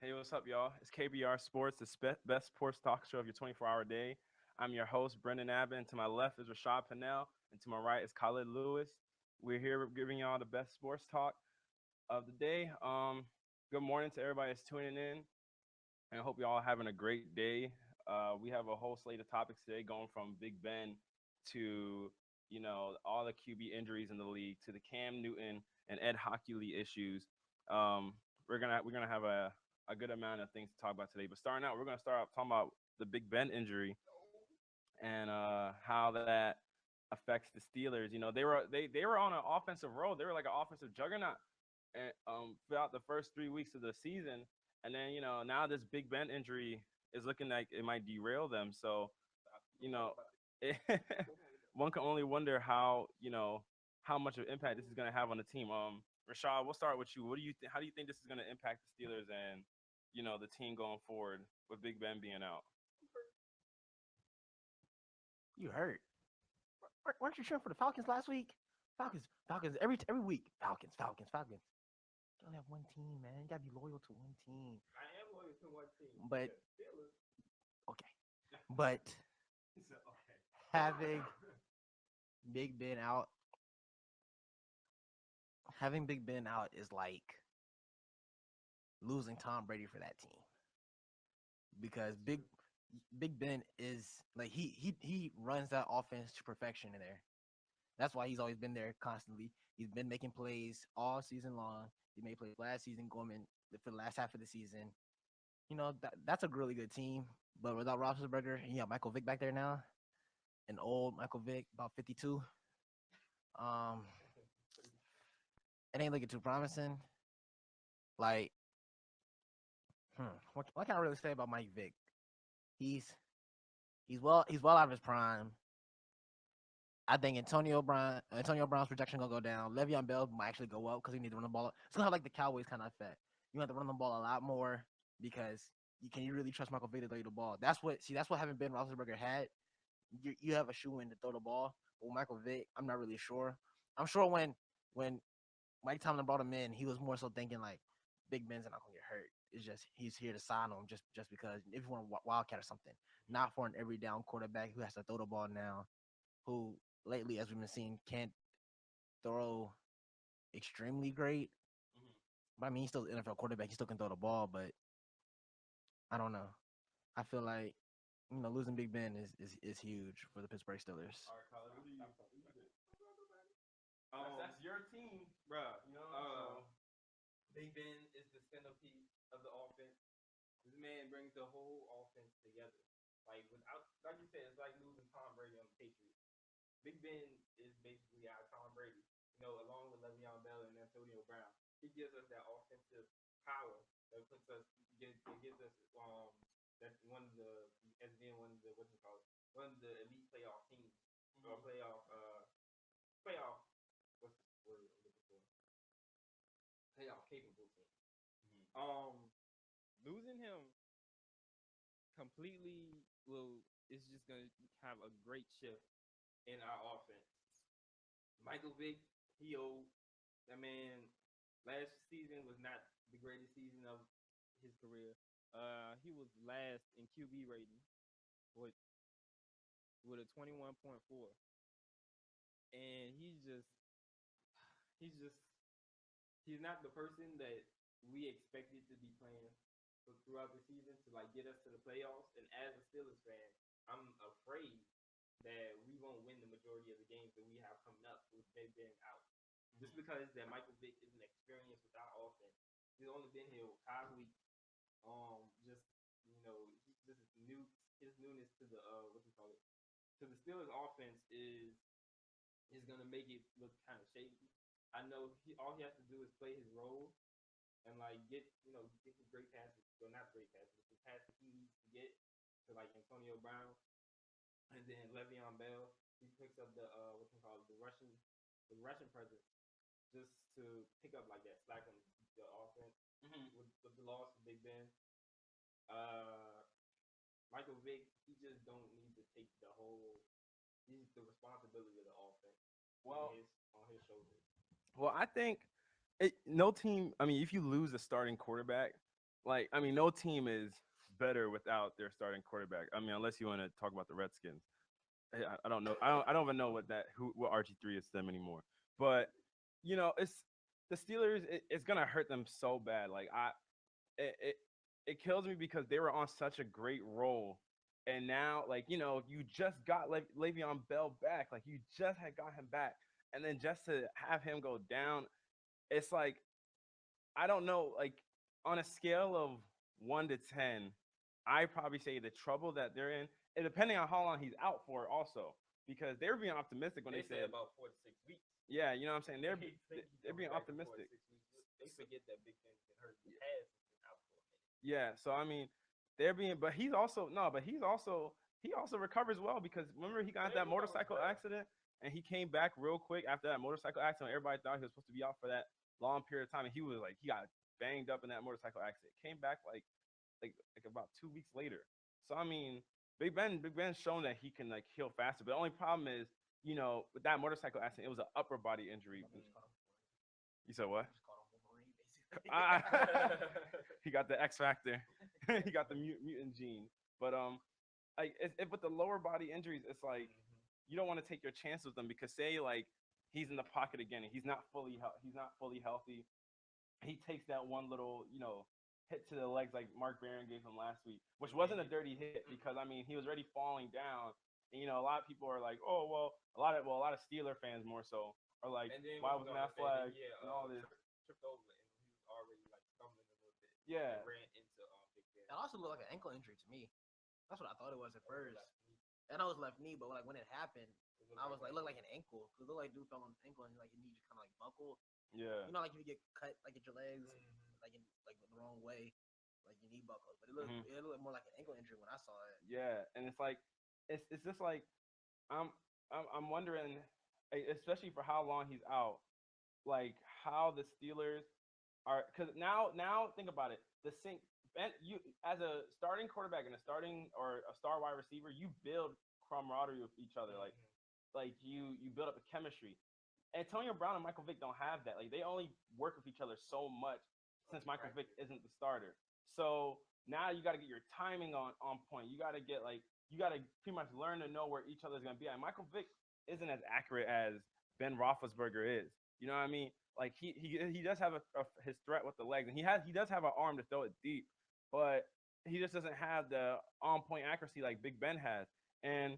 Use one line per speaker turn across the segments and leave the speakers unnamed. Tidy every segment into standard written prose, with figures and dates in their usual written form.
Hey, what's up, y'all? It's KBR Sports, the best sports talk show of your 24-hour day. I'm your host, Brendan Abbott, and to my left is Rashad Pennell, and to my right is Khalid Lewis. We're here giving y'all the best sports talk of the day. Good morning to everybody that's tuning in, and I hope y'all having a great day. We have a whole slate of topics today, going from Big Ben to all the QB injuries in the league to the Cam Newton and Ed Hockley issues. Um, we're gonna have a good amount of things to talk about today. But starting out, we're gonna start off talking about the Big Ben injury and how that affects the Steelers. They were on an offensive roll. They were like an offensive juggernaut throughout the first 3 weeks of the season, and then now this Big Ben injury is looking like it might derail them. So you know, it, one can only wonder how much of an impact this is going to have on the team. Rashad, we'll start with you. How do you think this is going to impact the Steelers and the team going forward with Big Ben being out?
You hurt. Weren't you cheering for the Falcons last week? Falcons. Every week. Falcons. You only have one team, man. You gotta be loyal to one team.
I am loyal to one team.
But
Steelers.
okay, but
So, okay.
having Big Ben out, having Big Ben out is like losing Tom Brady for that team because Big Ben is like he runs that offense to perfection in there. That's why he's always been there constantly. He's been making plays all season long. He made plays last season, going in for the last half of the season. That's a really good team. But without Roethlisberger, you got Michael Vick back there now, an old Michael Vick, about 52. Um, it ain't looking too promising. Like, what can I really say about Mike Vick? He's he's well out of his prime. I think Antonio Brown's projection gonna go down. Le'Veon Bell might actually go up because he needs to run the ball. It's gonna have like the Cowboys kind of effect. You have to run the ball a lot more because you really trust Michael Vick to throw you the ball. That's what having Ben Roethlisberger had. You have a shoe in to throw the ball. But with Michael Vick, I'm not really sure. I'm sure when Mike Tomlin brought him in, he was more so thinking like Big Ben's not gonna get hurt. It's just he's here to sign him just because if you want a wildcat or something, not for an every down quarterback who has to throw the ball now, who lately, as we've been seeing, can't throw extremely great.
Mhm.
But I mean, he's still an NFL quarterback. He still can throw the ball, but I don't know. I feel like losing Big Ben is huge for the Pittsburgh Steelers.
All right, Colin, what do you think? That's your team,
Bruh,
So
Big Ben is the centerpiece of the offense. This man brings the whole offense together. Like without, like you said, it's like losing Tom Brady on the Patriots. Big Ben is basically our Tom Brady. Along with Le'Veon Bell and Antonio Brown, he gives us that offensive power that puts us, it gives us that one of the as being one of the what you call it, one of the elite playoff teams or playoff what's the word I'm looking for, playoff capable team.
Mhm.
Losing him completely will is just gonna have a great shift in our offense. Michael Vick, he old. That man last season was not the greatest season of his career. He was last in QB rating with with a 21.4, and he's just he's not the person that we expected to be playing throughout the season to like get us to the playoffs. And as a Steelers fan, I'm afraid that we won't win the majority of the games that we have coming up with Big Ben out. Just because that Michael Vick isn't experienced with our offense. He's only been here 5 weeks. Just he's just new. His newness to the what you call it to the Steelers offense is gonna make it look kind of shaky. I know all he has to do is play his role and like get the great passes, well not great passes, but the passes he needs to get to like Antonio Brown and then Le'Veon Bell. He picks up the what you call it, the rushing presence just to pick up like that slack on the offense
Mhm.
with the loss of Big Ben. Uh, Michael Vick, he just don't need to take the whole. He's the responsibility of the offense on
Well,
his shoulders.
I think no team. I mean, if you lose a starting quarterback, Like, I mean, no team is better without their starting quarterback. I mean, unless you want to talk about the Redskins. I don't know. I don't even know what RG3 is to them anymore. But it's the Steelers. It's gonna hurt them so bad. Like it, it it kills me because they were on such a great roll, and now like you just got Le'Veon Bell back. Like you just had got him back, and then just to have him go down, it's like I don't know. Like on a scale of 1 to 10, I probably say the trouble that they're in, and depending on how long he's out for, also because they were being optimistic when
They
they
say
said,
about 4 to 6 weeks.
yeah, you know what I'm saying.
They think he's
They're
coming
being
back in 4 to
optimistic.
6 weeks. They forget that Big Ben's been hurt in the past. He's been out for a minute.
Yeah, so I mean, they're being, but he's also no, but he also recovers well because remember he got
Yeah,
that
he recovers
motorcycle
well.
accident and he came back real quick after that motorcycle accident. Everybody thought he was supposed to be out for that long period of time, and he was like he got banged up in that motorcycle accident. Came back like about 2 weeks later. So I mean, Big Ben's shown that he can like heal faster. But the only problem is, with that motorcycle accident, it was an upper body injury. You said what?
Just called him Wolverine, basically.
He got the X factor. He got the mutant gene. But like with the lower body injuries, it's like you don't want to take your chance with them because say like he's in the pocket again and he's not fully healthy. He takes that one little hit to the legs like Mark Barron gave him last week, which wasn't a dirty hit because I mean he was already falling down. And, a lot of people are like, oh well, a lot of Steeler fans more so are like,
And then
why wasn't that flag and all this?
Tripped over and he was already like stumbling a little bit.
Yeah.
And ran into Big Ben.
It also looked like an ankle injury to me. That's what I thought it was at
That was
first.
left knee.
And I was left knee, but like when it happened,
It
I was like,
an
looked like an ankle. Cause it looked like dude fell on his ankle and like your knee just kind of like buckled.
Yeah.
You know, like if you get cut like at your legs,
Mhm.
like the wrong way, like your knee buckles. But it looked more like an ankle injury when I saw it.
Yeah, and it's like it's just like I'm I'm wondering, especially for how long he's out, like how the Steelers are because now think about it. You as a starting quarterback and a starting or a star wide receiver, you build camaraderie with each other. Like you build up a chemistry. Antonio Brown and Michael Vick don't have that. Like they only work with each other so much since Michael Vick isn't the starter. So now you got to get your timing on point. You got to pretty much learn to know where each other's gonna be. And Michael Vick isn't as accurate as Ben Roethlisberger is. You know what I mean? Like he does have his threat with the legs, and he does have an arm to throw it deep, but he just doesn't have the on point accuracy like Big Ben has. And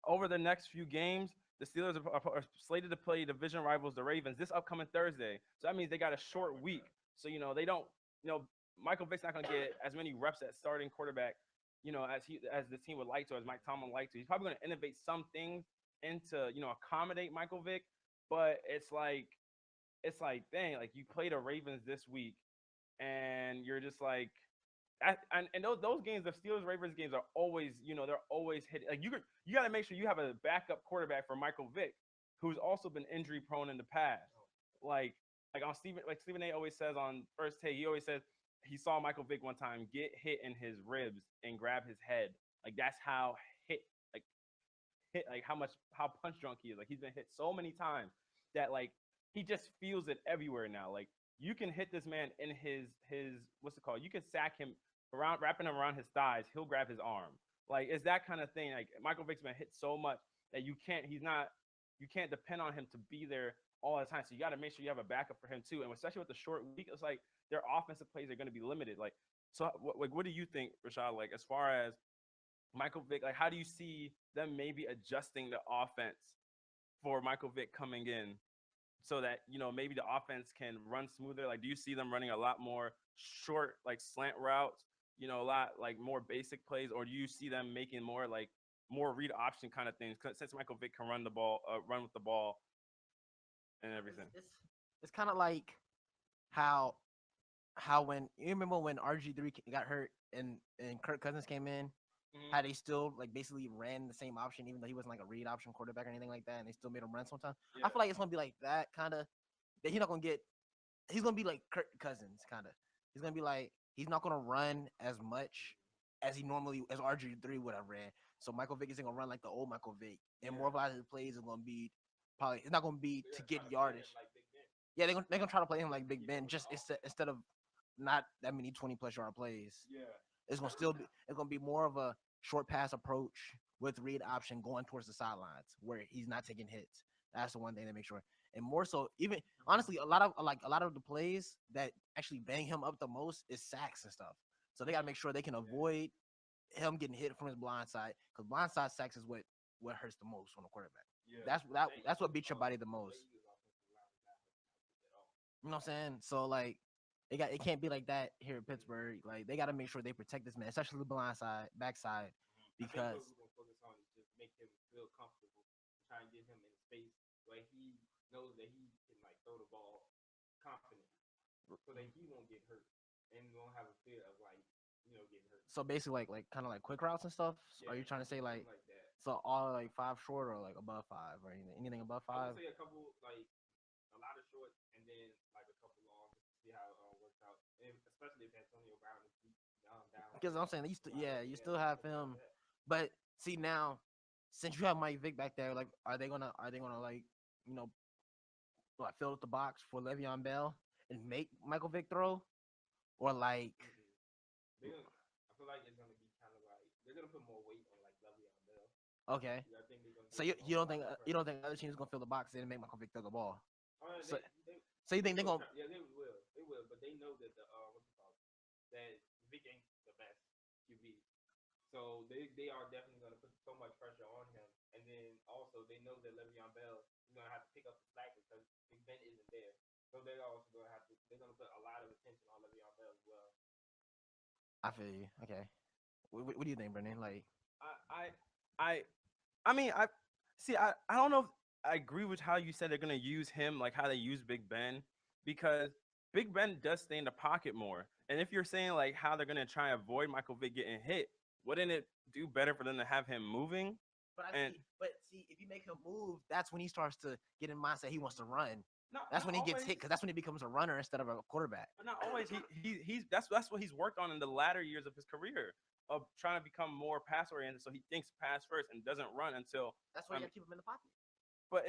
over the next few games, the Steelers are slated to play division rivals, the Ravens, this upcoming Thursday. So that means they got a short week. So they don't. Michael Vick's not going to get as many reps at starting quarterback, as the team would like to, as Mike Tomlin would like to. He's probably going to innovate some things into accommodate Michael Vick, but it's like dang, like you play the Ravens this week, and you're just like and those games, the Steelers Ravens games are always, they're always hitting. Like you got to make sure you have a backup quarterback for Michael Vick, who's also been injury prone in the past. Like on Stephen A. always says on First Take, he always says he saw Michael Vick one time get hit in his ribs and grab his head. Like that's how like like how punch drunk he is. Like he's been hit so many times that like he just feels it everywhere now. Like you can hit this man in his what's it called? You can sack him wrapping him around his thighs. He'll grab his arm. Like it's that kind of thing. Like Michael Vick's been hit so much that you can't depend on him to be there all the time. So you got to make sure you have a backup for him too. And especially with the short week, it's like their offensive plays are going to be limited. Like so, what do you think, Rashad? Like as far as Michael Vick, like how do you see them maybe adjusting the offense for Michael Vick coming in so that maybe the offense can run smoother? Like do you see them running a lot more short like slant routes, a lot like more basic plays, or do you see them making more read option kind of things since Michael Vick can run with the ball and everything?
It's kind of like how when you remember when RG3 got hurt and Kirk Cousins came in, how they still like basically ran the same option even though he wasn't like a read option quarterback or anything like that, and they still made him run sometimes.
Yeah.
I feel like it's gonna be like that kind of. That he's gonna be like Kirk Cousins kind of. He's gonna be like he's not gonna run as much as he normally as RG3 would have ran. So Michael Vick isn't gonna run like the old Michael Vick, and more of a lot of his plays are gonna be probably it's not gonna be to get yardage.
Like Big Ben.
Yeah, they're gonna try to play him like Big Ben, just instead of not that many 20+ yard plays.
Yeah.
It's gonna be more of a short pass approach with read option going towards the sidelines where he's not taking hits. That's the one thing to make sure. And more so, even honestly, a lot of the plays that actually bang him up the most is sacks and stuff. So they gotta make sure they can avoid him getting hit from his blind side, because blind side sacks is what hurts the most on the quarterback.
Yeah.
That's what beats your body the most. You know what I'm saying? So like, it can't be like that here in Pittsburgh. Like they got to make sure they protect this man, especially the blind side, backside, because
I think what we're gonna focus on is just make him feel comfortable, try and get him in a space where he knows that he can like throw the ball confidently, so that he won't get hurt and won't have a fear of like getting hurt.
so basically like kind of like quick routes and stuff.
Yeah,
Are you trying to say like
something like that?
so all like 5 short or like above 5 or anything above
I
5?
would say a couple like a lot of short and then like a couple long just to see how it all works out, and especially if Antonio Brown is down.
Because I'm saying you still have him, but see now, since you have Mike Vick back there, like are they gonna like like fill up the box for Le'Veon Bell and make Michael Vick throw, or like
I feel like it's gonna be kind of like they're gonna put more weight on like Le'Veon Bell.
okay?
I think they're gonna
So
give
you
him
don't think
a lot of
you don't
pressure.
think other teams gonna fill the box in and make Michael Vick throw the ball?
So,
So you think they're gonna?
Yeah, they will, but they know that the what you call it, that Vic ain't the best QB. So they are definitely going to put so much pressure on him, and then also they know that Le'Veon Bell is going to have to pick up the slack because Big Ben isn't there. So they're also going to they're going to put a lot of attention on Le'Veon Bell as well.
I feel you. Okay. What do you think, Brendan? Like,
I mean, I see. I don't know if I agree with how you said they're gonna use him, like how they use Big Ben, because Big Ben does stay in the pocket more. And if you're saying like how they're gonna try and avoid Michael Vick getting hit, wouldn't it do better for them to have him moving? And
but see, if you make him move, that's when he starts to get in mindset he wants to run.
not,
That's
not
when he gets
always,
hit, because that's when he becomes a runner instead of a quarterback.
but not always. He's that's what he's worked on in the latter years of his career of trying to become more pass oriented. So he thinks pass first and doesn't run until.
That's why you got to keep him in the pocket.
But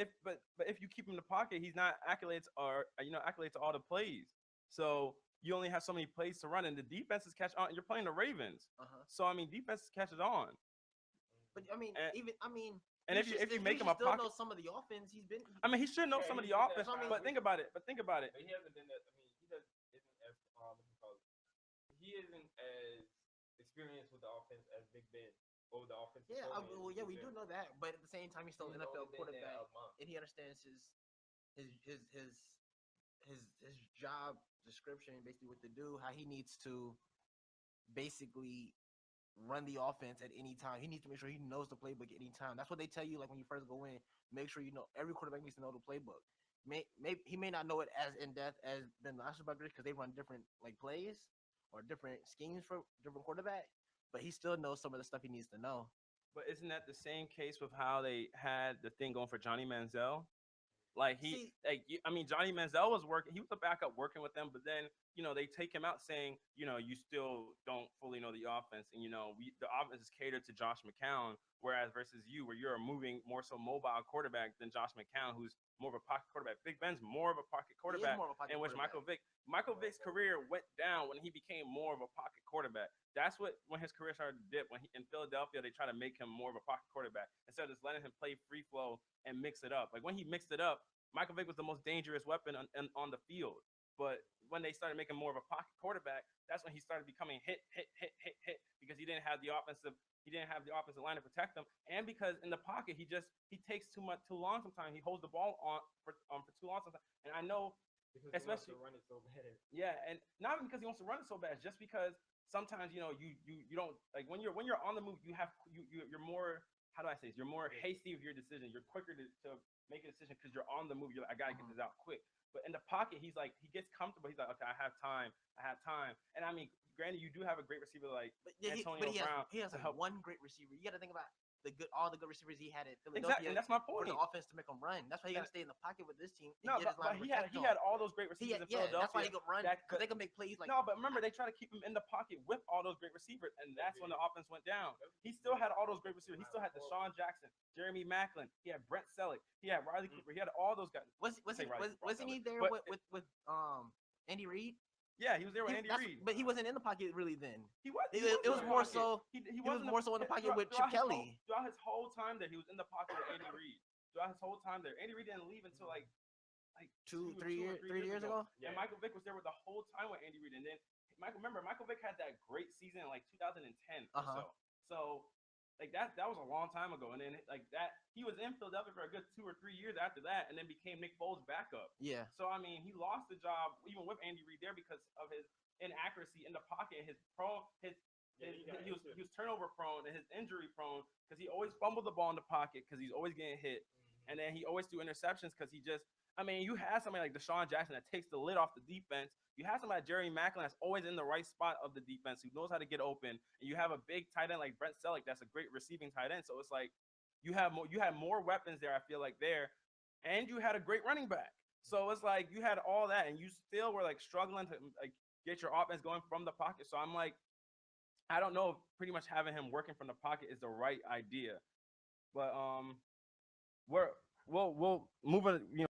if you keep him in the pocket, he's not accolades accolades to all the plays. So you only have so many plays to run, and the defenses catch on. You're playing the Ravens, so I mean defenses catches on.
But I mean,
And if you make him a
still
pocket,
know some of the offense he's been.
I mean he should know some of the offense.
I mean,
But think about it.
But he hasn't been that. I mean, isn't as what you call it. He isn't as experienced with the offense as Big Ben or the offensive.
Yeah,
coordinator
well,
as
yeah,
Big
we do
Ben.
know that, but at the same time, he's still an
He's
NFL
only been there
quarterback,
a month.
and he understands his job description, basically what to do, how he needs to basically run the offense at any time. He needs to make sure he knows the playbook at any time. That's what they tell you, like when you first go in. Make sure you know every quarterback needs to know the playbook. He may not know it as in depth as Ben Roethlisberger because they run different like plays or different schemes for different quarterback, but he still knows some of the stuff he needs to know.
But isn't that the same case with how they had the thing going for Johnny Manziel? Like Johnny Manziel was working. He was the backup working with them, but then they take him out saying you still don't fully know the offense, and the offense is catered to Josh McCown, whereas versus you, where you're a moving more so mobile quarterback than Josh McCown, who's more of a pocket quarterback. Big Ben's more of a pocket quarterback, in which Michael Vick's career went down when he became more of a pocket quarterback. That's when his career started to dip. When in Philadelphia, they try to make him more of a pocket quarterback instead of just letting him play free flow and mix it up. Like when he mixed it up, Michael Vick was the most dangerous weapon on the field. But when they started making more of a pocket quarterback, that's when he started becoming hit because he didn't have the offensive line to protect him, and because in the pocket he takes too long sometimes. He holds the ball on for too long sometimes. And I know
Because
especially
he wants to run it so bad.
Yeah, and not because he wants to run it so bad, just because sometimes you don't like when you're on the move, you're more, how do I say this? You're more hasty with your decision. You're quicker to make a decision because you're on the move. You're like, I gotta get this out quick. But in the pocket, he gets comfortable. He's like, okay, I have time. And I mean, granted, you do have a great receiver like Antonio Brown.
He has
to help.
one great receiver. You got to think about all the good receivers he had at Philadelphia.
Exactly, and that's my
For
point.
the offense to make him run. That's why you got to stay in the pocket with this team.
No, but he had all those great receivers in Philadelphia.
That's why he could run, because they can make plays like.
No, but remember, they try to keep him in the pocket with all those great receivers, and that's when the offense went down. He still had all those great receivers. He still had Deshaun Jackson, Jeremy Maclin. He had Brent Selleck. He had Riley Cooper. He had all those guys.
Wasn't he there with Andy Reid?
Yeah, he was there with Andy
That's-
Reid.
but he wasn't in the pocket really then.
He was.
It,
he
it was
in the
more
pocket.
so.
He
was more so in the pocket with Chip
throughout his
Kelly.
throughout his whole time there, he was in the pocket with Andy Reid. Throughout his whole time there, Andy Reid didn't leave until like
Two,
2
3
or
years,
3
3 years ago.
And Michael Vick was there with the whole time with Andy Reid. And then Michael Vick had that great season in like 2010 or so. So like that was a long time ago. And then like that, he was in Philadelphia for a good 2 or 3 years after that, and then became Nick Foles' backup.
Yeah.
So I mean, he lost the job even with Andy Reid there because of his inaccuracy in the pocket, he was turnover prone and his injury prone because he always fumbled the ball in the pocket because he's always getting hit, and then he always threw interceptions because he just. I mean, you have somebody like Deshaun Jackson that takes the lid off the defense. You have somebody like Jerry Maclin that's always in the right spot of the defense, who knows how to get open. And you have a big tight end like Brent Selleck that's a great receiving tight end. So it's like you had more weapons there, I feel like, there. And you had a great running back. So it's like you had all that, and you still were like struggling to like get your offense going from the pocket. So I'm like, I don't know if pretty much having him working from the pocket is the right idea. But we'll move on,